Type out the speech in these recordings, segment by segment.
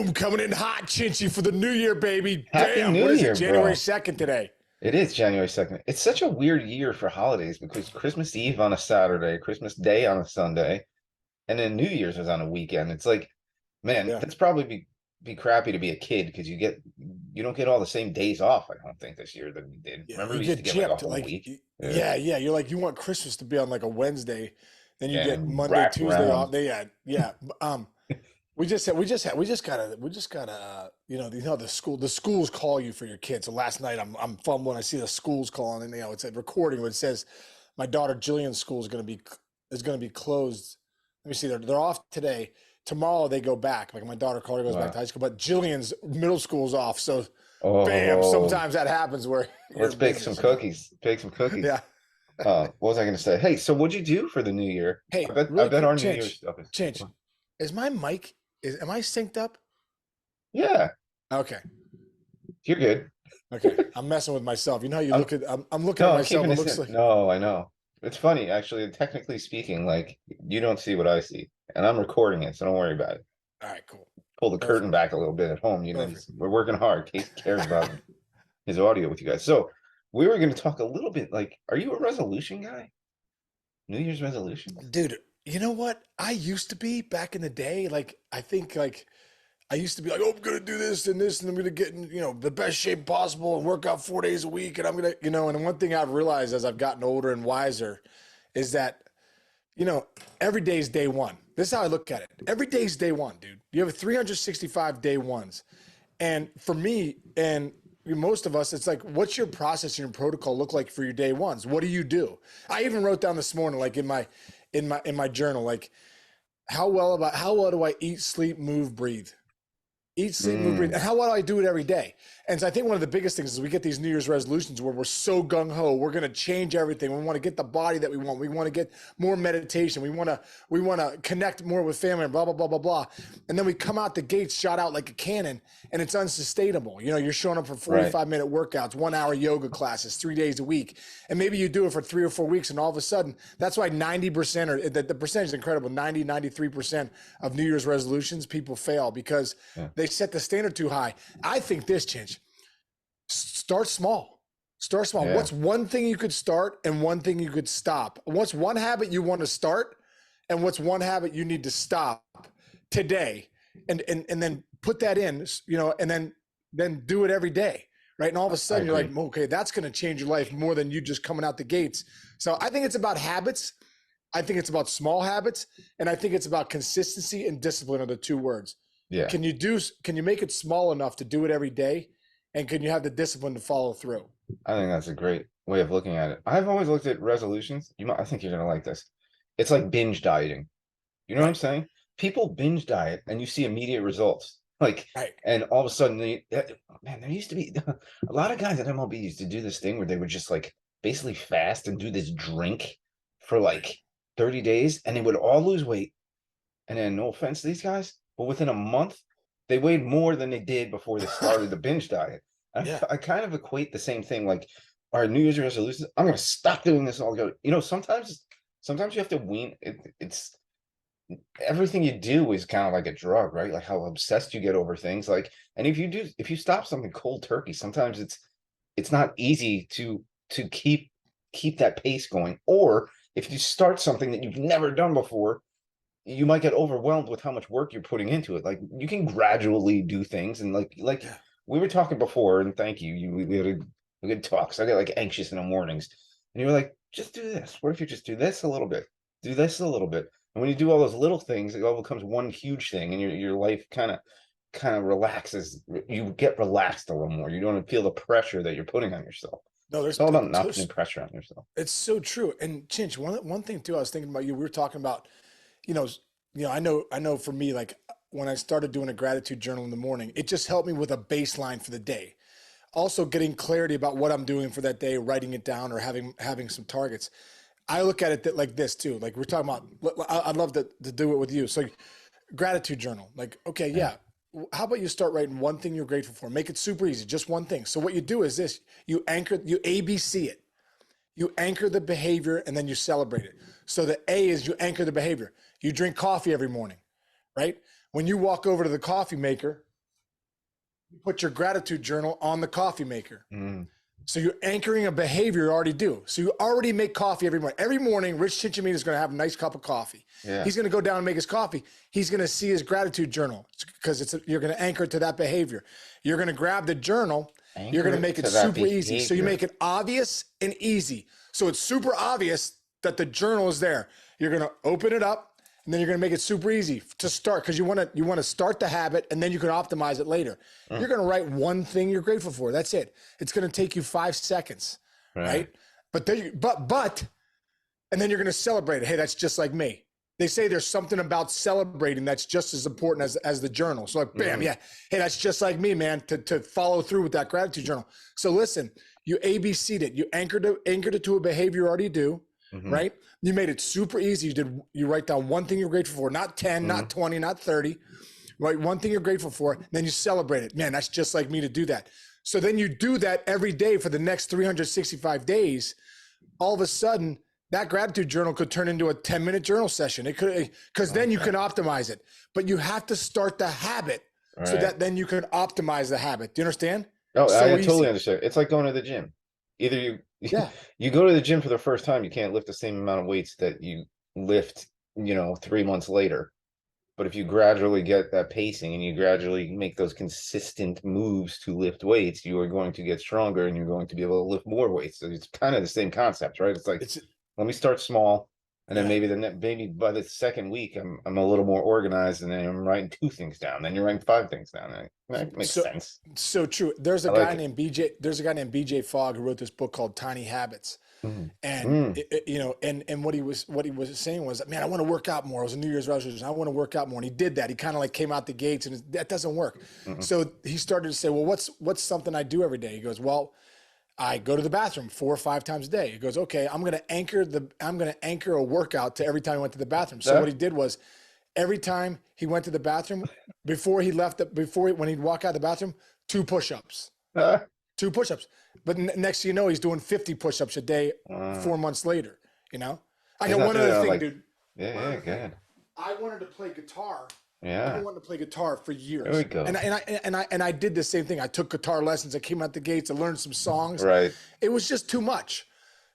Boom, coming in hot, Chinchy, for the new year, baby. Happy Damn, what New is it, Year, January bro. 2nd today? It is January 2nd. It's such a weird year for holidays because Christmas Eve on a Saturday, Christmas Day on a Sunday, and then New Year's is on a weekend. It's like, man, Yeah. that's probably be crappy to be a kid because you don't get all the same days off, I don't think, this year that we did. Yeah, Remember you we used get to get like a gypped. whole Like, week? Yeah. yeah, yeah. You're like, you want Christmas to be on like a Wednesday, then you Yeah, get and Monday, wrapped Tuesday around. off. Yeah. We just gotta, the schools call you for your kids. So last night I'm fumbling. I see the schools calling, and it's a recording where it says my daughter Jillian's school is gonna be closed. Let me see. They're off today. Tomorrow they go back. Like my daughter Carter goes back to Wow. high school, but Jillian's middle school's off. So, bam. Oh, Sometimes that happens where you're let's in bake some business. cookies. Bake some cookies. Yeah. What was I going to say? Hey, so what'd you do for the new year? I Hey, bet I really bet quick, our New Year's Chinch, stuff is. Chinch, is my mic am I synced up? Yeah, Okay. you're good. Okay. I'm messing with myself. You know how you I'm look at I'm looking at no, I'm myself. keeping It this looks in. like No, I know. It's funny, actually. Technically speaking, like you don't see what I see, and I'm recording it, so don't worry about it. all right, cool. Pull the curtain Perfect. back a little bit at home. Perfect. We're working hard. Casey cares about his audio with you guys. So we were going to talk a little bit. Like, are you a resolution guy? New Year's resolutions? Dude, you know what? I used to be back in the day. Like, I think like I used to be like, oh, I'm gonna do this, and I'm gonna get in, the best shape possible and work out 4 days a week. And I'm gonna, and one thing I've realized as I've gotten older and wiser is that you know, every day is day one. This is how I look at it. Every day is day one, dude. You have 365 day ones. And for me and most of us, it's like, what's your process and your protocol look like for your day ones? What do you do? I even wrote down this morning, like in my journal, like how well do I eat, sleep, move, breathe? Eat, sleep, move, breathe. Mm, And how well do I do it every day? And so I think one of the biggest things is we get these New Year's resolutions where we're so gung ho. We're going to change everything. We want to get the body that we want. We want to get more meditation. We want to connect more with family and blah blah blah blah blah. And then we come out the gates shot out like a cannon, and it's unsustainable. You're showing up for right. 45-minute workouts, 1 hour yoga classes, 3 days a week, and maybe you do it for 3 or 4 weeks, and all of a sudden, that's why 90% or the percentage is incredible. 93% of New Year's resolutions people fail because Yeah. they set the standard too high. I think this, Chinch, start small. Start small. Yeah. What's one thing you could start and one thing you could stop? What's one habit you want to start and what's one habit you need to stop today? And then put that in, and then do it every day. Right. And all of a I sudden you're agree. like, okay, that's going to change your life more than you just coming out the gates. So I think it's about habits. I think it's about small habits. And I think it's about consistency and discipline are the two words. Yeah. Can you make it small enough to do it every day? And can you have the discipline to follow through? I think that's a great way of looking at it. I've always looked at resolutions. I think you're gonna like this. It's like binge dieting. You know what I'm Right. saying? People binge diet and you see immediate results. Like, Right. and all of a sudden, man, there used to be a lot of guys at MLB used to do this thing where they would just like basically fast and do this drink for Right. like 30 days and they would all lose weight. And then, no offense to these guys, but within a month, they weighed more than they did before they started the binge diet. Yeah. I kind of equate the same thing, like our New Year's resolutions. I'm going to stop doing this altogether. Sometimes you have to wean. It's everything you do is kind of like a drug, right? Like how obsessed you get over things. Like, and if you stop something cold turkey, sometimes it's not easy to keep that pace going. Or if you start something that you've never done before you might get overwhelmed with how much work you're putting into it. Like you can gradually do things, and like Yeah. we were talking before, and thank you. We had a good talk. So I get like anxious in the mornings, and you were like, just do this. What if you just do this a little bit, do this a little bit, and when you do all those little things, it all becomes one huge thing, and your life kind of relaxes. You get relaxed a little more. You don't feel the pressure that you're putting on yourself. No, It's all about not putting there's pressure on yourself. it's so true. And Chinch, one thing too, I was thinking about you. We were talking about, you know, I know for me, like when I started doing a gratitude journal in the morning, it just helped me with a baseline for the day. Also getting clarity about what I'm doing for that day, writing it down or having some targets. I look at it like this too. Like we're talking about, I'd love to do it with you. So gratitude journal, like, okay, Yeah. yeah. How about you start writing one thing you're grateful for? Make it super easy, just one thing. So what you do is this, you ABC it. You anchor the behavior and then you celebrate it. So the A is you anchor the behavior. You drink coffee every morning, right? When you walk over to the coffee maker, You put your gratitude journal on the coffee maker. Mm. So you're anchoring a behavior you already do. So you already make coffee every morning. Every morning, Rich Chinch is going to have a nice cup of coffee. Yeah. He's going to go down and make his coffee. He's going to see his gratitude journal because you're going to anchor it to that behavior. You're going to grab the journal. You're going to make it super easy. So you make it obvious and easy. So it's super obvious that the journal is there. You're going to open it up. And then you're going to make it super easy to start because you want to start the habit and then you can optimize it later. You're going to write one thing you're grateful for. That's it. It's going to take you 5 seconds, right? But then and then you're going to celebrate it. Hey, that's just like me. They say there's something about celebrating that's just as important as the journal. So like, bam, yeah. Hey, that's just like me, man, to follow through with that gratitude journal. So listen, you ABC'd it. You anchored it to a behavior you already do, right? You made it super easy. You write down one thing you're grateful for, not 10, not 20, not 30. Write one thing you're grateful for, then you celebrate it. Man, that's just like me to do that. So then you do that every day for the next 365 days. All of a sudden, that gratitude journal could turn into a 10-minute journal session. It could, because then you can optimize it. But you have to start the habit so that then you can optimize the habit. Do you understand? Oh, So I easy. totally understand. It's like going to the gym. Either you go to the gym for the first time, you can't lift the same amount of weights that you lift, 3 months later. But if you gradually get that pacing and you gradually make those consistent moves to lift weights, you are going to get stronger and you're going to be able to lift more weights. So it's kind of the same concept, right? It's like, let me start small. And then maybe by the second week, I'm a little more organized, and then I'm writing 2 things down. Then you're writing 5 things down. That makes sense. So true. There's a guy named BJ. There's a guy named BJ Fogg who wrote this book called Tiny Habits. And and what he was saying was, man, I want to work out more. It was a New Year's resolution. I want to work out more, and he did that. He kind of like came out the gates, and that doesn't work. So he started to say, well, what's something I do every day? He goes, well, I go to the bathroom 4 or 5 times a day. He goes, okay, I'm going to anchor a workout to every time I went to the bathroom. So what he did was, every time he went to the bathroom, when he'd walk out of the bathroom, 2 push-ups. 2 push-ups. But next thing you know, he's doing 50 push-ups a day 4 months later, I got one other thing, dude. Yeah, good. I wanted to play guitar. Yeah. I wanted to play guitar for years. There we go. And I did the same thing. I took guitar lessons. I came out the gates. I learned some songs. Right. It was just too much.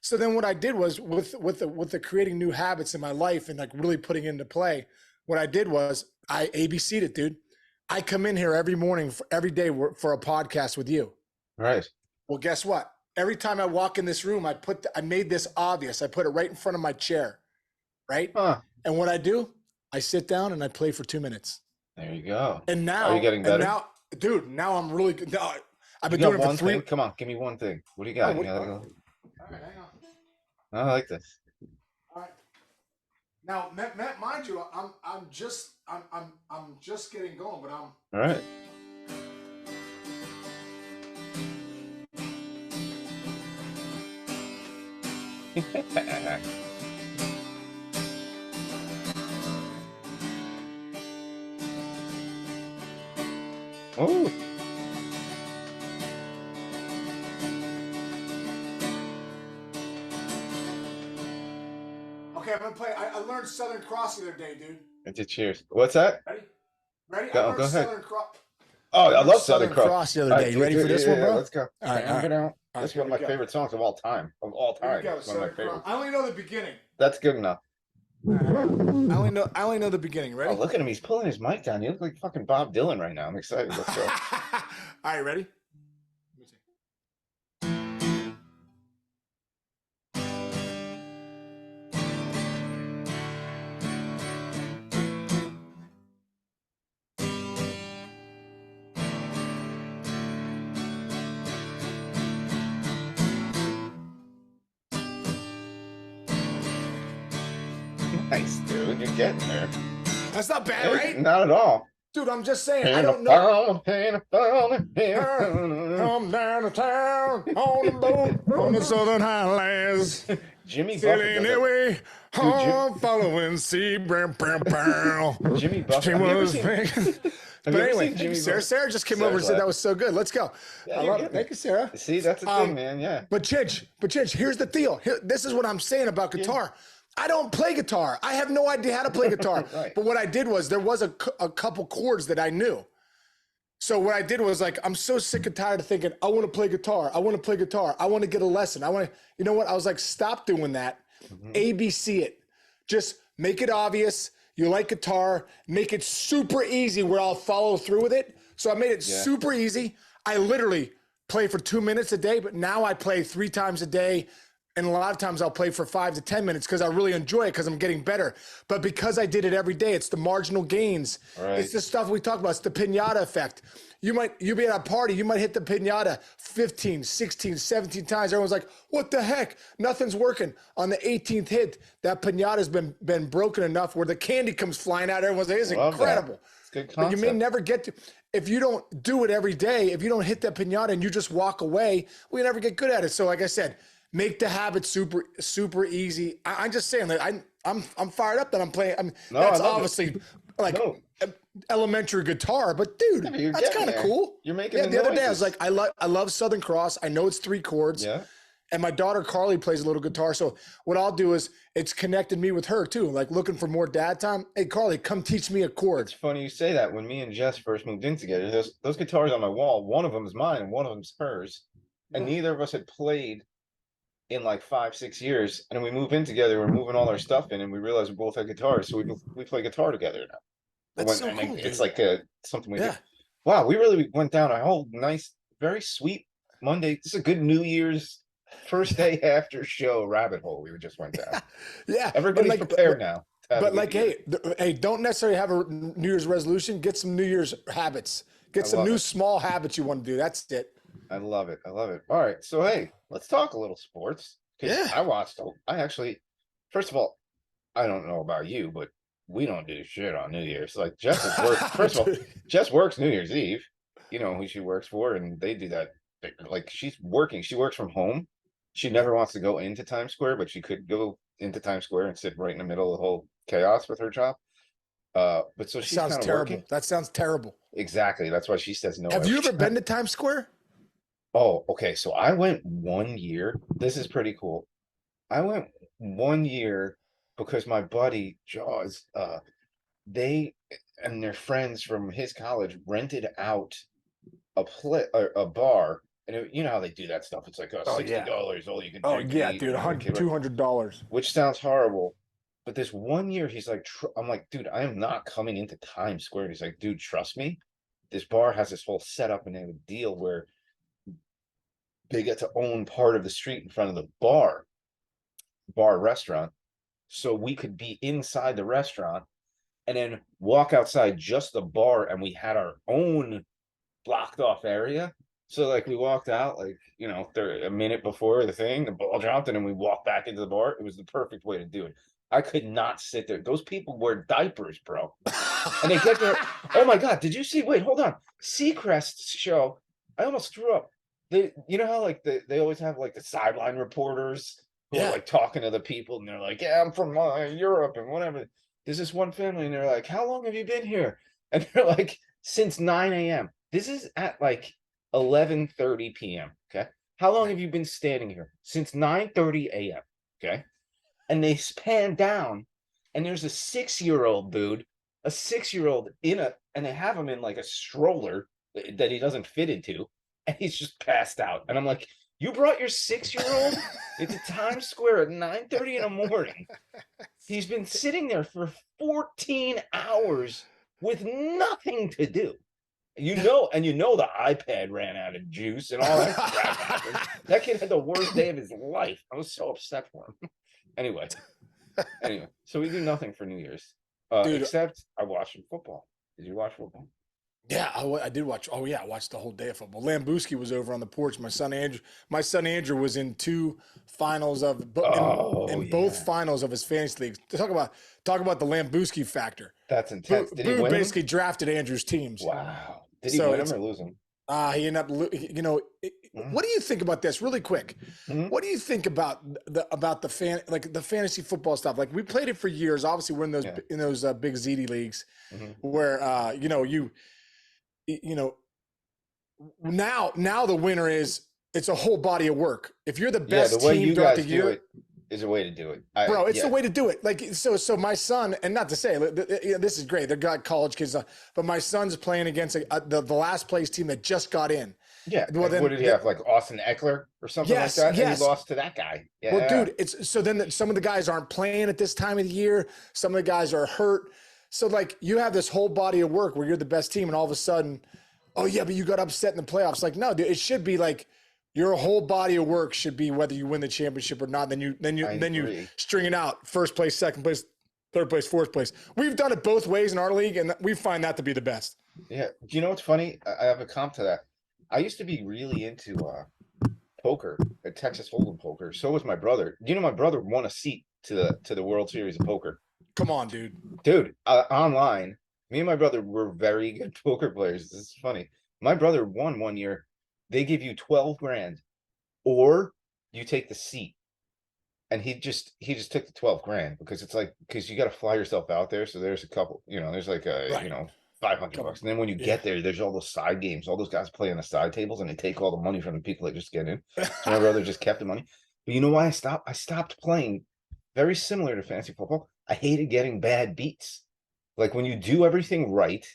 So then what I did was with the creating new habits in my life and like really putting it into play, what I did was I ABC'd it, dude. I come in here every morning, every day for a podcast with you. Right. Well, guess what? Every time I walk in this room, I made this obvious. I put it right in front of my chair, right? And what I do, I sit down and I play for 2 minutes. There you go. And now, are you getting better? Now I'm really good. Now, I've been doing it for 3. Thing? Come on, give me one thing. What do you got? All right, hang on. I like this. All right. Now, mind you, I'm just getting going, but I'm all right. Oh. Okay, I'm gonna play. I learned Southern Cross the other day, dude. Cheers. What's that? Ready? Go ahead. Southern Cross. Oh, I love Southern Cross the other day. You ready for this one, bro? Let's go. All right. This is one of my favorite songs of all time. Of all time. Here we go. It's one of my favorites. I only know the beginning. That's good enough. I only know the beginning. Ready? Oh, look at him. He's pulling his mic down. You look like fucking Bob Dylan right now. I'm excited. Let's go. All right, ready? Nice, dude. You're getting there. That's not bad, right? Not at all. Dude, I'm just saying. I don't know. Come down to town on the boat on the Southern Highlands. Jimmy Sailing Buffett. Away, following sea. Jimmy Buffett. But anyway, Sarah just came over and said that was so good. Let's go. Yeah, I love it. Thank you, Sarah. See, that's the thing, man. Yeah. But Chinch, here's the deal. This is what I'm saying about guitar. I don't play guitar. I have no idea how to play guitar. Right. But what I did was there was a couple chords that I knew. So what I did was like, I'm so sick and tired of thinking, I want to play guitar. I want to play guitar. I want to get a lesson. I want to, you know what? I was like, stop doing that. Mhm. ABC it. Just make it obvious. You like guitar, make it super easy where I'll follow through with it. So I made it Yeah. super easy. I literally play for 2 minutes a day, but now I play 3 times a day. And a lot of times I'll play for 5 to 10 minutes because I really enjoy it because I'm getting better. But because I did it every day, it's the marginal gains. Right. It's the stuff we talk about. It's the pinata effect. You'll be at a party, you might hit the pinata 15, 16, 17 times. Everyone's like, what the heck? Nothing's working. On the 18th hit, that pinata's been broken enough where the candy comes flying out. Everyone's like, it's Love that. incredible. It's a good But you may concept. never get to, if you don't do it every day, if you don't hit that pinata and you just walk away, we never get good at it. So like I said, make the habit super, super easy. I'm just saying that I'm fired up that I'm playing. No, That's I love it. obviously like No. elementary guitar, but dude, Yeah, but you're that's getting kind of there. cool. You're making Yeah, the the other day I was noises. like, I love Southern Cross. I know it's 3 chords. Yeah. And my daughter Carly plays a little guitar. So what I'll do is it's connected me with her too. Like looking for more dad time. Hey Carly, come teach me a chord. It's funny you say that. When me and Jess first moved in together, those guitars on my wall, one of them is mine and one of them's hers. And Yeah. neither of us had played in like 5, 6 years. And then we move in together, we're moving all our stuff in, and we realize we both had guitars, so we play guitar together now. That's so And cool, it's dude. like something we do. Yeah. Wow, we really went down a whole nice, very sweet Monday. This is a good New Year's first day after show rabbit hole we just went down. Yeah. Everybody's like, prepared now to have a But good like, year. hey, don't necessarily have a New Year's resolution. Get some New Year's habits. Get I some love new it. small habits you want to do. That's it. I love it. I love it. All right. So, hey, let's talk a little sports because Yeah. I actually, first of all, I don't know about you, but we don't do shit on New Year's. Like, Jess is work. First of all, Jess works New Year's Eve. You know who she works for, and they do that. Like, she's working. She works from home. She never wants to go into Times Square, but she could go into Times Square and sit right in the middle of the whole chaos with her job. But so That she's sounds kind of terrible. working. That sounds terrible. Exactly. That's why she says no Have every you ever time. been to Times Square? Oh, okay. So I went 1 year. This is pretty cool. I went 1 year because my buddy Jaws, they and their friends from his college rented out a bar, and you know how they do that stuff. It's like Oh yeah. $60, all you can Oh drink and yeah, eat, dude. and have a kid, $200. which sounds horrible. But this 1 year, he's like, I'm like, dude, I am not coming into Times Square. And he's like, dude, trust me. This bar has this whole setup and they have a deal where they get to own part of the street in front of the bar restaurant. So we could be inside the restaurant and then walk outside just the bar, and we had our own blocked off area. So like we walked out like, a minute before the thing, the ball dropped, and then we walked back into the bar. It was the perfect way to do it. I could not sit there. Those people wear diapers, bro. And they get there. Oh my God, did you see? Wait, hold on. Seacrest's show. I almost threw up. You know how like they always have like the sideline reporters who are Yeah. like talking to the people, and they're like, "Yeah, I'm from Europe and whatever." There's this one family, and they're like, "How long have you been here?" And they're like, "Since 9 a.m." This is at like 11:30 p.m. Okay, how long have you been standing here? Since 9:30 a.m. Okay, and they span down, and there's a 6-year-old dude, a 6-year-old and they have him in like a stroller that he doesn't fit into, and he's just passed out. And I'm like, you brought your 6-year-old into Times Square at 9:30 in the morning. He's been sitting there for 14 hours with nothing to do. And the iPad ran out of juice and all that crap happened. That kid had the worst day of his life. I was so upset for him. Anyway, so we do nothing for New Year's, Dude. except I watched some football. Did you watch football? Yeah, I did watch. Oh yeah, I watched the whole day of football. Lambooski was over on the porch. My son Andrew was in 2 finals in both Yeah, finals of his fantasy leagues. Talk about the Lambooski factor. that's intense. Did he Boo win them? basically drafted Andrew's teams. Wow. Did he So win it's them or lose them? he ended up what do you think about this really quick? Mhm. What do you think about the fantasy football stuff? Like we played it for years. Obviously, we're in those Yeah. big ZD leagues Mhm. where now the winner is it's a whole body of work. If you're the Yeah, the best way team you throughout the guys do year, it, is a way to do it. Bro, it's the Yeah, way to do it. Like so my son, and not to say this is great. They're got college kids, but my son's playing against the last place team that just got in. yeah. Well, And what then did he have? Like Austin Eckler or something like yes, that, and he yes. lost to that guy. Well, Yeah, dude, it's so then some of the guys aren't playing at this time of the year. Some of the guys are hurt. So like you have this whole body of work where you're the best team, and all of a sudden, oh yeah, but you got upset in the playoffs. Like no, dude, it should be like your whole body of work should be whether you win the championship or not. I Then you agree. string it out: first place, second place, third place, fourth place. We've done it both ways in our league, and we find that to be the best. Yeah. Do you know what's funny? I have a comp to that. I used to be really into poker, Texas Hold'em poker. So was my brother. You know, my brother won a seat to the World Series of Poker. Come on, dude. Dude, online, me and my brother were very good poker players. This is funny. My brother won one year. They give you 12 grand, or you take the seat. And he just took the 12 grand because it's like, because you got to fly yourself out there. So there's a couple, there's like Right. 500 Come on. bucks. And then when you Yeah. get there, there's all those side games. All those guys play on the side tables and they take all the money from the people that just get in. So my brother just kept the money. But you know why I stopped? I stopped playing. Very similar to fantasy football. I hated getting bad beats. Like when you do everything right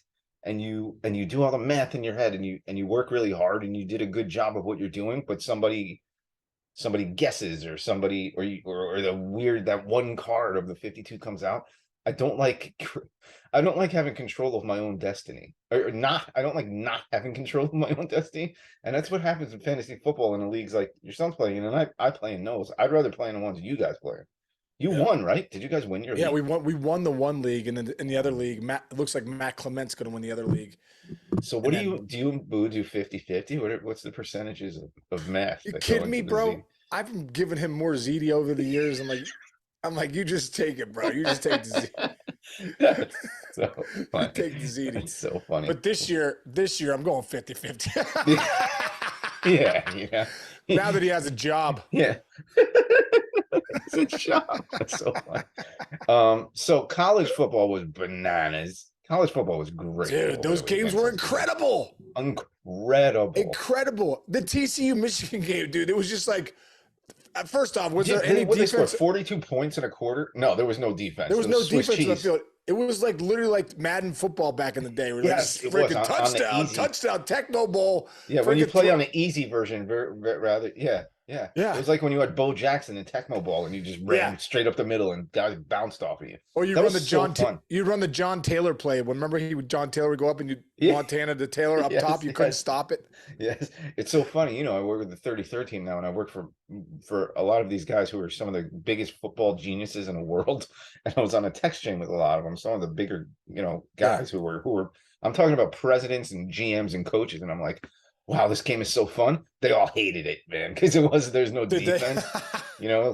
and you do all the math in your head and you work really hard and you did a good job of what you're doing, but somebody guesses or somebody or the weird that one card of the 52 comes out. I don't like I don't like having control of my own destiny. Or not I don't like not having control of my own destiny. And that's what happens in fantasy football in the leagues like your son's playing in, and I play in those. I'd rather play in the ones you guys play. You Yeah. won, right? Did you guys win your Yeah, league? we won the one league, and then in the other league, it looks like Matt Clement's going to win the other league. So And what then, do you and Boo do 50-50? What's the percentages of math you that go kidding me, into the bro? Z? I've been giving him more ZD over the years. I'm like, you just take it, bro. You just take the Z. That's so You funny. take the ZD. That's so funny. But this year, I'm going 50-50. Yeah, yeah. Now that he has a job. Yeah. It's a shock. That's so funny. So college football was bananas. College football was great. Dude, those games were incredible. Incredible. Incredible. The TCU Michigan game, dude. It was just like, first off, was Yeah, there any they scored defense? 42 points in a quarter? No, there was no defense. There was It no Swiss defense in the cheese. field. It was like literally like Madden football back in the day. Where Yes, like it was freaking on the touchdown, easy. touchdown, Techno Bowl. Yeah, when you freaking play on the easy version, rather, yeah. It Yeah. was like when you had Bo Jackson in Tecmo Ball and you just ran straight up the middle and guys bounced off of you. Or you That run was the so John, fun. you run the John Taylor play. Remember John Taylor would go up and you Yeah. Montana to Taylor up Yes, top. You couldn't yes. stop it. Yes, it's so funny. I work with the 33rd team now, and I work for a lot of these guys who are some of the biggest football geniuses in the world. And I was on a text chain with a lot of them. Some of the bigger, guys who were. I'm talking about presidents and GMs and coaches, and I'm like, wow, this game is so fun. They all hated it, man, because there's no Did they- defense.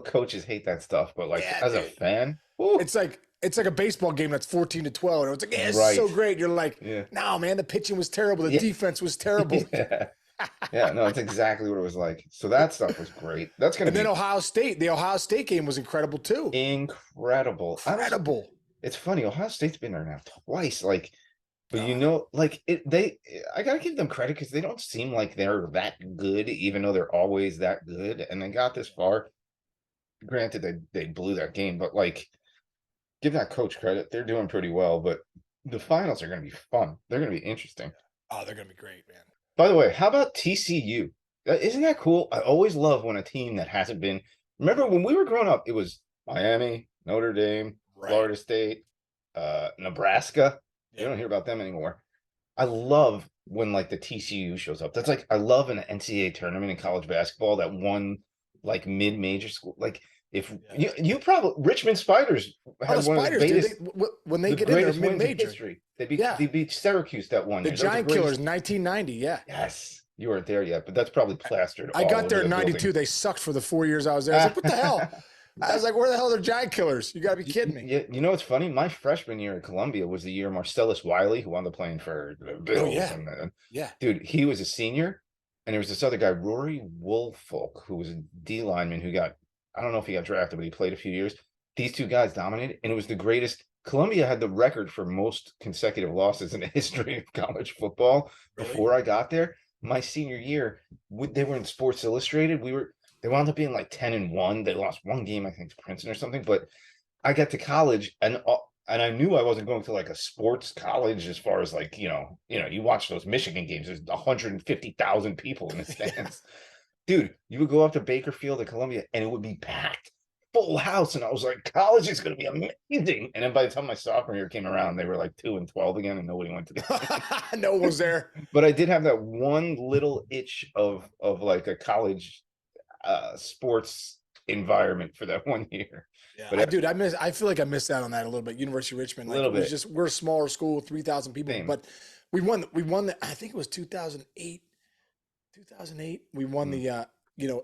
Coaches hate that stuff, but like Yeah, as a dude. fan, woo, It's like a baseball game that's 14-12, and it's like, yeah, it's Right. so great. You're like, yeah, no, man, the pitching was terrible. The Yeah. defense was terrible. yeah, yeah. No, it's exactly what it was like. So that stuff was great. That's gonna And be then the Ohio State game was incredible too. incredible. Incredible. It's funny. Ohio State's been there now twice. Like, but God. I gotta give them credit because they don't seem like they're that good, even though they're always that good. And they got this far. Granted, they blew that game, but like, give that coach credit. They're doing pretty well. But the finals are gonna be fun. They're gonna be interesting. Oh, they're gonna be great, man. By the way, how about TCU? Isn't that cool? I always love when a team that hasn't been. Remember when we were growing up, it was Miami, Notre Dame, Right. Florida State, Nebraska. You don't hear about them anymore. I love when like the TCU shows up. That's like I love an NCAA tournament in college basketball that one like mid-major school. Like if you probably Richmond Spiders had Oh, the one of the Spiders, dude, greatest, when they the get in there, greatest wins in mid-major. history. Yeah. They beat Syracuse that one The year. That was Giant greatest- Killers, 1990. Yeah. Yes, you weren't there yet, but that's probably plastered. I all got there over in the '92. building. They sucked for the 4 years I was there. I was like, what the hell? I was like, where the hell are the Giant Killers? You got to be kidding me. Yeah, you know what's funny? My freshman year at Columbia was the year Marcellus Wiley, who wound up playing for the Bills. yeah. And, Yeah. dude, he was a senior, and there was this other guy, Rory Woolfolk, who was a D lineman who I don't know if he got drafted, but he played a few years. These two guys dominated, and it was the greatest. Columbia had the record for most consecutive losses in the history of college football Really? before I got there. My senior year, they were in Sports Illustrated. They wound up being like 10-1. They lost one game, I think, to Princeton or something. But I got to college and I knew I wasn't going to like a sports college as far as like, you watch those Michigan games, there's 150,000 people in the Yeah. stands. Dude, you would go up to Bakerfield and Columbia and it would be packed, full house. And I was like, college is going to be amazing. And then by the time my sophomore year came around, they were like 2-12 again and nobody went to the No one was game. there. But I did have that one little itch of like a college sports environment for that one year. Yeah, But I feel like I missed out on that a little bit. University of Richmond, a like little it was bit, just we're a smaller school, 3,000 people, same. but we won the, I think it was 2008. 2008, we won Mm, the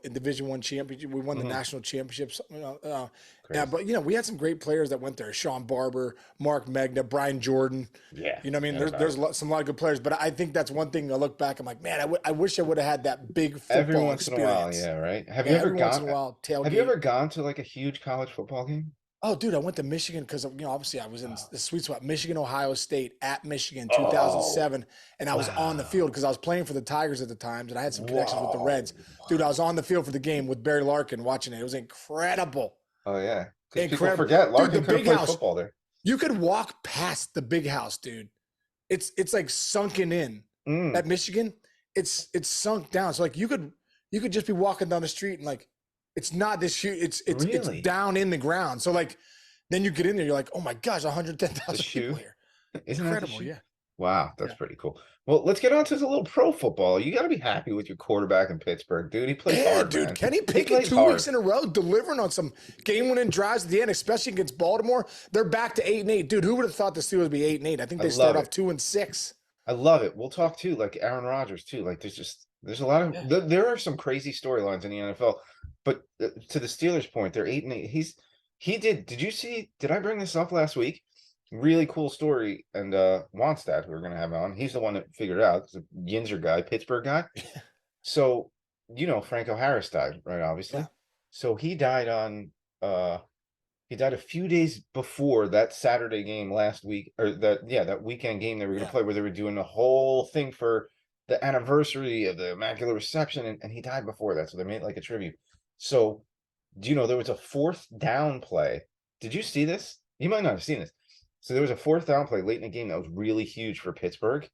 in Division One championship. We won the mhm. national championships. Yeah, Crazy. but we had some great players that went there: Sean Barber, Mark Megna, Brian Jordan. Yeah, You know, what I mean, no there's doubt. a lot of good players. But I think that's one thing I look back. I'm like, man, I wish I would have had that big Every football once in a while, experience. yeah, right? Have Yeah, you ever every once gone in a while, have you tailgate. ever gone to like a huge college football game? Oh, dude, I went to Michigan because obviously I was in Oh, the sweet spot. Michigan, Ohio State at Michigan, oh, 2007, and I was on the field wow. because I was playing for the Tigers at the time, and I had some connections with the Whoa. Reds. Dude, I was on the field for the game with Barry Larkin watching it. It was incredible, Oh yeah. Because people incredible, forget dude. The Larkin could have big played house, football there. you could walk past the big house, dude. It's like sunken in Mm, at Michigan. It's sunk down. So like you could just be walking down the street and like it's not this huge. It's really? down in the ground. So like then you get in there, you're like, oh my gosh, The 110,000 people shoe? here. Isn't that the Incredible, shoe? yeah. Wow, that's Yeah. pretty cool. Well, let's get on to the little pro football. You got to be happy with your quarterback in Pittsburgh, dude. He plays Yeah, hard, dude. man. Kenny He Pickett plays 2 weeks hard. in a row, delivering on some game-winning drives at the end, especially against Baltimore. They're back to 8-8. Dude, who would have thought the Steelers would be 8-8? I think I they start love off it. 2-6. I love it. We'll talk too, like Aaron Rodgers too. Like there's a lot of Yeah. there are some crazy storylines in the NFL. But to the Steelers' point, they're 8-8. He did. Did you see? Did I bring this up last week? Really cool story. And Wonstad, who we're gonna have on, he's the one that figured it out. He's a Yinzer guy, Pittsburgh guy. So Franco Harris died, right? Yeah. Obviously. So uh he died a few days before that Saturday game last week, or that weekend game they were going to Yeah. play, where they were doing the whole thing for the anniversary of the Immaculate Reception, and he died before that, so they made like a tribute. So, do you know there was a fourth down play? Did you see this? You might not have seen this. So there was a fourth down play late in the game that was really huge for Pittsburgh,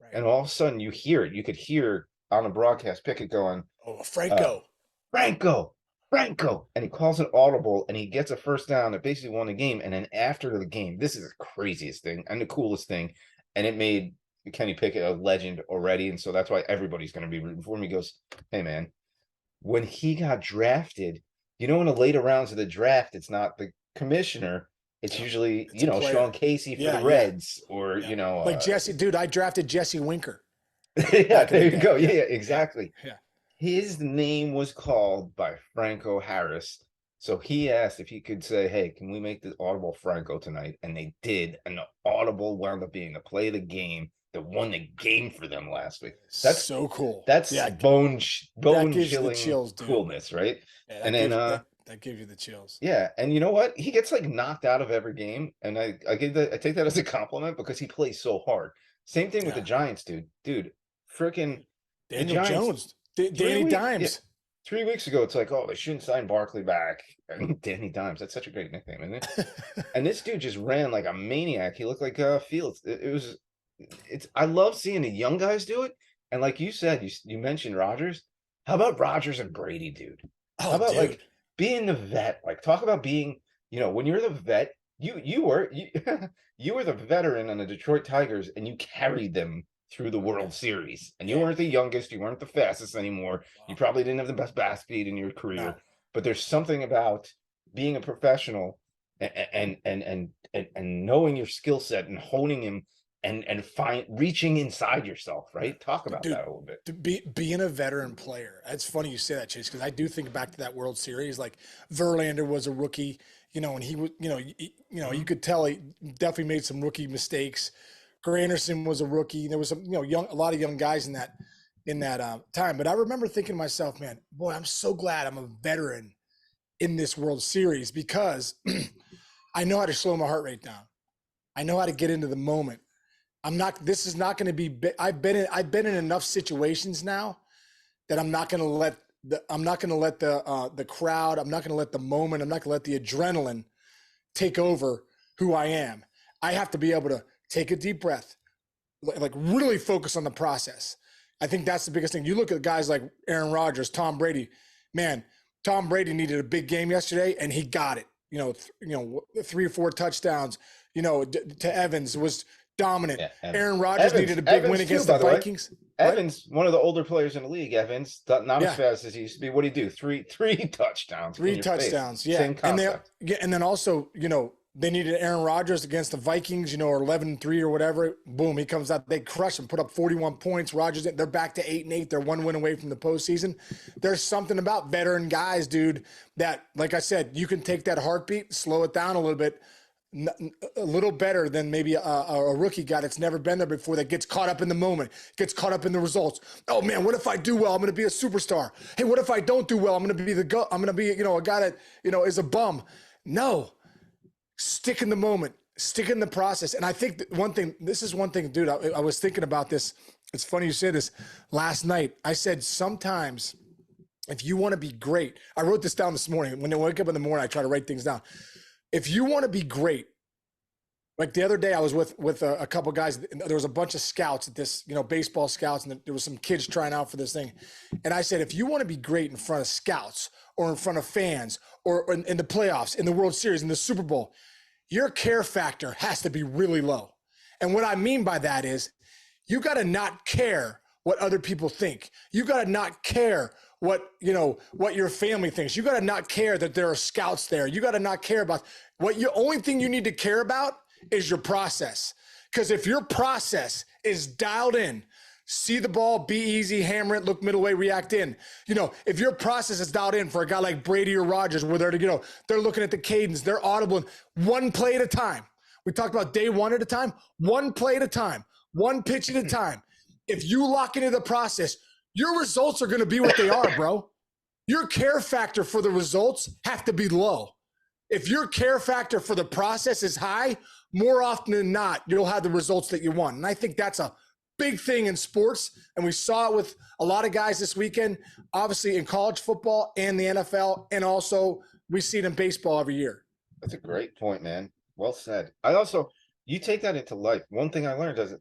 Right. and all of a sudden you hear it. You could hear on the broadcast Pickett going, Oh, uh, Franco. Franco, Franco, and he calls an audible and he gets a first down that basically won the game. And then after the game, this is the craziest thing and the coolest thing, and it made Kenny Pickett a legend already, and so that's why everybody's going to be rooting for him. He goes, "Hey man, when he got drafted, in the later rounds of the draft, it's not the commissioner." It's No, usually, it's a Sean player. Casey for the Yeah, yeah, Reds, or, yeah. Like Jesse, dude, I drafted Jesse Winker yeah, back in the there you day. go. Yeah, Yeah, yeah, yeah, exactly. yeah. His name was called by Franco Harris. So he asked if he could say, "Hey, can we make the audible Franco tonight?" And they did. And the audible wound up being the play of the game that won the game for them last week. That's So cool. that's Yeah, that bone gives you the chilling chills, dude. coolness, right? Yeah, And that then gives that gives you the chills. yeah, and you know what? He gets like knocked out of every game, and I take that as a compliment because he plays so hard. Same thing with the Yeah. Giants, dude. Dude, freaking the Daniel Giants Jones, three Danny week yeah, Dimes. 3 weeks ago, it's like, oh, they shouldn't sign Barkley back. And Danny Dimes, that's such a great nickname, isn't it? And this dude just ran like a maniac. He looked like Fields. I love seeing the young guys do it. And like you said, you mentioned Rodgers. How about Rodgers and Brady, dude? How Oh, about dude. like being the vet? Like talk about being, when you're the vet, you were the veteran on the Detroit Tigers, and you carried them through the Yeah. World Series. And you Yeah. weren't the youngest, you weren't the fastest anymore. You Wow. probably didn't have the best bat speed in your No. career, but there's something about being a professional and knowing your skill set and honing him and reaching inside yourself, Yeah. right? Talk about Dude, that a little bit. being a veteran player. It's funny you say that, Chase, because I do think back to that World Series. Like Verlander was a rookie, and he was, you Mhm. could tell he definitely made some rookie mistakes. Anderson was a rookie. There was some, a lot of young guys in that time. But I remember thinking to myself, man, boy, I'm so glad I'm a veteran in this World Series because I know how to slow my heart rate down. I know how to get into the moment. This is not going to be, I've been in enough situations now that I'm not going to let I'm not going to let the crowd, I'm not going to let the moment, I'm not going to let the adrenaline take over who I am. I have to be able to take a deep breath, like really focus on the process. I think that's the biggest thing. You look at guys like Aaron Rodgers, Tom Brady. Man, Tom Brady needed a big game yesterday, and he got it. 3 or 4 touchdowns. To Evans was dominant. Yeah, Aaron Rodgers needed a big win against the Vikings. Evans, one of the older players in the league. Evans, not as Yeah. fast as he used to be. What do you do? Three touchdowns. 3 touchdowns. Yeah. Same concept. And then also, they needed Aaron Rodgers against the Vikings, or 11-3 or whatever. Boom, he comes out. They crush him, put up 41 points. Rodgers, they're back to 8-8. They're 1 win away from the postseason. There's something about veteran guys, dude, that, like I said, you can take that heartbeat, slow it down a little bit, a little better than maybe a rookie guy that's never been there before, that gets caught up in the moment, gets caught up in the results. Oh man, what if I do well? I'm going to be a superstar. Hey, what if I don't do well? I'm going to be I'm going to be, a guy that, is a bum. No. Stick in the moment, stick in the process. And I think this is one thing, dude, I was thinking about this. It's funny you say this. Last night, I said, sometimes if you want to be great, I wrote this down this morning. When I wake up in the morning, I try to write things down. If you want to be great, like the other day I was with a couple of guys, there was a bunch of scouts at this, baseball scouts, and there was some kids trying out for this thing. And I said, if you want to be great in front of scouts or in front of fans or in the playoffs, in the World Series, in the Super Bowl, your care factor has to be really low. And what I mean by that is you got to not care what other people think. You got to not care what your family thinks. You got to not care that there are scouts there. You got to not care about only thing you need to care about is your process. Because if your process is dialed in, see the ball, be easy, hammer it, look middle way, react in. If your process is dialed in for a guy like Brady or Rodgers, where they're looking at the cadence, they're audible, one play at a time. We talked about day one at a time, one play at a time, one pitch at a time. If you lock into the process, your results are going to be what they are, bro. Your care factor for the results have to be low. If your care factor for the process is high, more often than not, you'll have the results that you want. And I think that's a big thing in sports. And we saw it with a lot of guys this weekend, obviously in college football and the NFL. And also we see it in baseball every year. That's a great point, man. Well said. You take that into life. One thing I learned is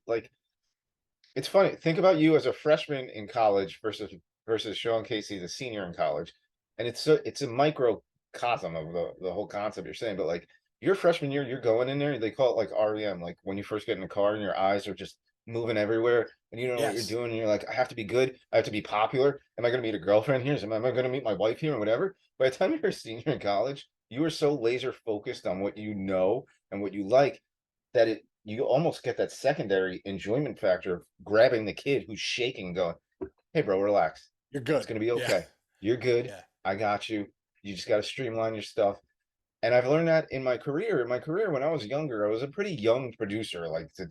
it's funny. Think about you as a freshman in college versus Sean Casey, the senior in college. And it's a microcosm of the whole concept you're saying. But your freshman year, you're going in there, they call it like REM, like when you first get in the car and your eyes are just moving everywhere and you don't know what you're doing. And you're like, I have to be good. I have to be popular. Am I going to meet a girlfriend here? Am I going to meet my wife here and whatever? By the time you're a senior in college, you are so laser focused on what you know and what you like that you almost get that secondary enjoyment factor of grabbing the kid who's shaking, going, hey bro, relax. You're good. It's going to be okay. Yeah. You're good. Yeah. I got you. You just got to streamline your stuff. And I've learned that in my career. In my career, when I was younger, I was a pretty young producer. Like to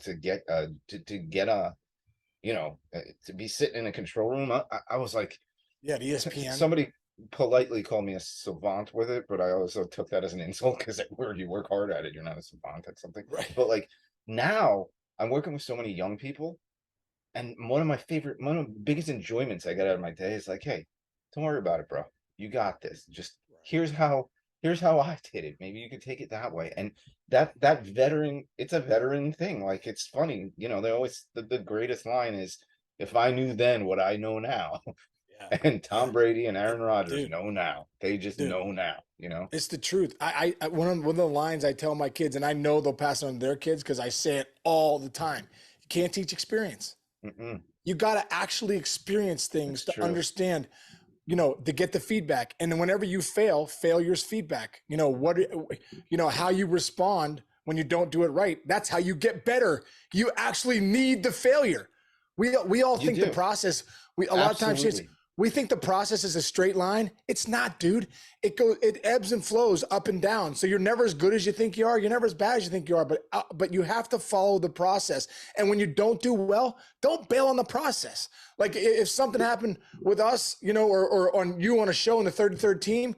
be sitting in a control room. I was like, yeah, the ESPN. Somebody politely called me a savant with it, but I also took that as an insult because you work hard at it. You're not a savant at something. Right. But now I'm working with so many young people, and one of the biggest enjoyments I get out of my day is like, hey, don't worry about it, bro. You got this. Just here's how I did it. Maybe you could take it that way. And that veteran, it's a veteran thing. It's funny, they always, the greatest line is, if I knew then what I know now. Yeah. And Tom Brady and Aaron Rodgers know now. They just know now, It's the truth. I one of the lines I tell my kids, and I know they'll pass it on to their kids because I say it all the time. You can't teach experience. Mm-mm. You got to actually experience things to understand, to get the feedback. And then whenever you fail, failure's feedback. How you respond when you don't do it right. That's how you get better. You actually need the failure. We all think the process. A lot of times we think the process is a straight line. It's not, dude. It ebbs and flows up and down. So you're never as good as you think you are. You're never as bad as you think you are. But you have to follow the process. And when you don't do well, don't bail on the process. Like if something happened with us, or on a show in the 33rd team,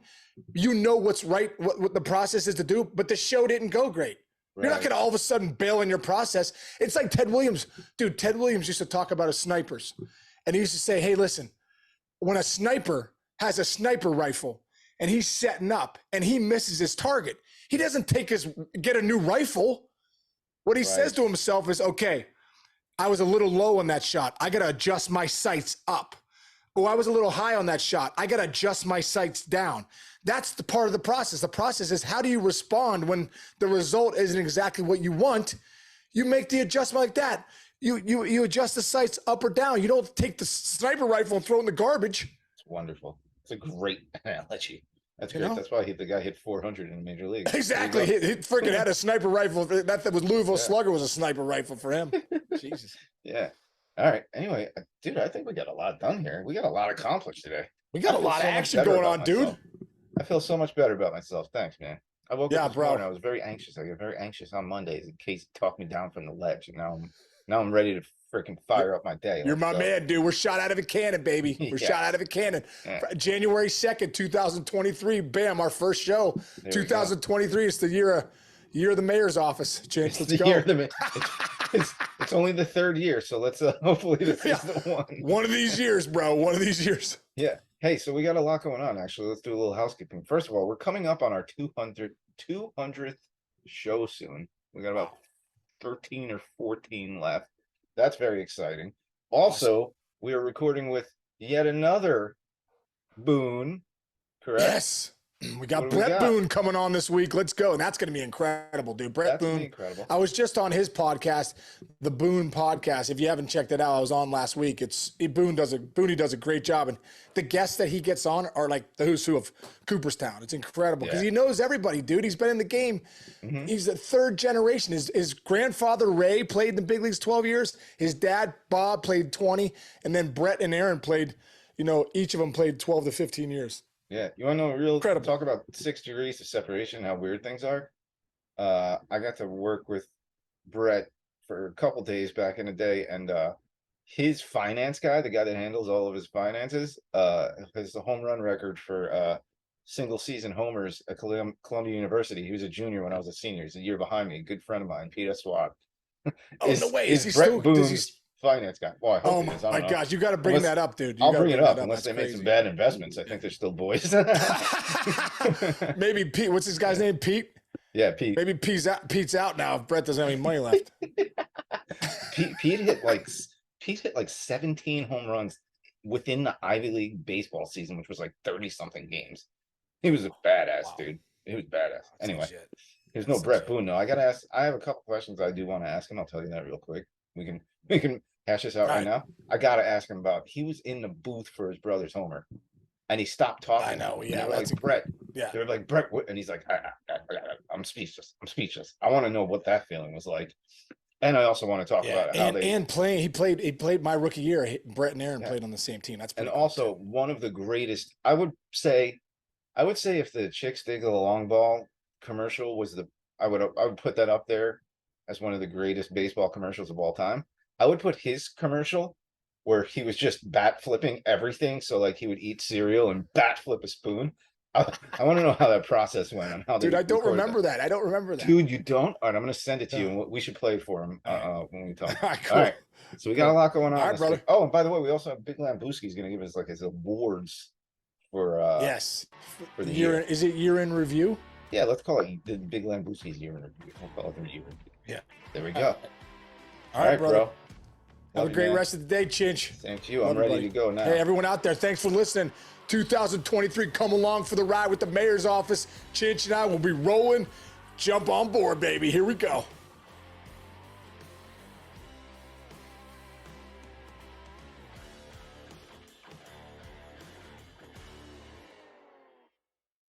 what's right, what the process is to do. But the show didn't go great. Right. You're not going to all of a sudden bail on your process. It's like Ted Williams. Dude, Ted Williams used to talk about his snipers. And he used to say, hey, listen, when a sniper has a sniper rifle and he's setting up and he misses his target. He doesn't get a new rifle. What he says to himself is, okay, I was a little low on that shot. I got to adjust my sights up. Oh, I was a little high on that shot. I got to adjust my sights down. That's the part of the process. The process is, how do you respond when the result isn't exactly what you want? You make the adjustment like that. You adjust the sights up or down. You don't take the sniper rifle and throw it in the garbage. It's wonderful. It's a great analogy. That's great. That's why the guy hit 400 in Major League. Exactly. He freaking had a sniper rifle. That was Louisville Slugger was a sniper rifle for him. Jesus. Yeah. All right. Anyway, dude, I think we got a lot done here. We got a lot accomplished today. We got a lot of action going on, dude. I feel so much better about myself. Thanks, man. I woke up this morning. I was very anxious. I get very anxious on Mondays in case he talked me down from the ledge. And now I'm ready to freaking fire up my day. You're my man, dude. We're shot out of a cannon, baby. We're shot out of a cannon. Yeah. January 2nd, 2023. Bam, our first show. 2023 is the year of the mayor's office. Chinch, let's go. It's only the third year, so let's hopefully this is the one. One of these years, bro. One of these years. Yeah. Hey, so we got a lot going on, actually. Let's do a little housekeeping. First of all, we're coming up on our 200th show soon. We got about 13 or 14 left. That's very exciting. Also, we are recording with yet another Boone, correct? Yes. We got Brett Boone coming on this week. Let's go. And that's going to be incredible, dude. Brett Boone. Incredible. I was just on his podcast, the Boone podcast. If you haven't checked it out, I was on last week. Boone does a great job. And the guests that he gets on are like the who's who of Cooperstown. It's incredible because he knows everybody, dude. He's been in the game. Mm-hmm. He's the third generation. His grandfather, Ray, played in the big leagues 12 years. His dad, Bob, played 20. And then Brett and Aaron played, each of them played 12 to 15 years. Yeah, you want to know talk about 6 degrees of separation, how weird things are? I got to work with Brett for a couple days back in the day, and his finance guy, the guy that handles all of his finances, has the home run record for single season homers at Columbia University. He was a junior when I was a senior. He's a year behind me, a good friend of mine, Peter Swat. No way. Is he Brett still Boone's finance guy? Well, I hope he is. My gosh, you got to bring that up, dude. I'll bring it up unless they make some bad investments. I think they're still boys. Maybe Pete. What's this guy's name? Pete. Yeah, Pete. Maybe Pete's out now if Brett doesn't have any money left. Pete hit like 17 home runs within the Ivy League baseball season, which was like 30-something games. He was a badass, dude. He was badass. Anyway, there's no Brett Boone though. I have a couple questions I do want to ask him. I'll tell you that real quick. We can hash this out right now. I gotta ask him about. He was in the booth for his brother's homer, and he stopped talking. I know. Yeah, they were like, Brett. Yeah, they were like, Brett, what? And he's like, I'm speechless. I'm speechless. I want to know what that feeling was like. And I also want to talk about how he played my rookie year. Brett and Aaron played on the same team. That's pretty cool also too. One of the greatest. I would say if the Chicks Dig the Long Ball commercial was I would put that up there as one of the greatest baseball commercials of all time. I would put his commercial where he was just bat flipping everything. So like he would eat cereal and bat flip a spoon. I want to know how that process went and how. Dude, I don't remember that. I don't remember that. Dude, you don't? All right, I'm going to send it to you, and we should play it for him when we talk. All right, cool. All right, so we got a lot going on. All right, brother. Oh, and by the way, we also have Big Lambuski's going to give us like his awards for for the year. Is it year in review? Yeah, let's call it the Big Lambuski's year in review. We'll call it the year in review. Yeah, there we go. All right, brother. Bro. Have a great rest of the day, Chinch. Thank you. I'm ready to go now. Hey, everyone out there, thanks for listening. 2023, come along for the ride with the mayor's office. Chinch and I will be rolling. Jump on board, baby. Here we go.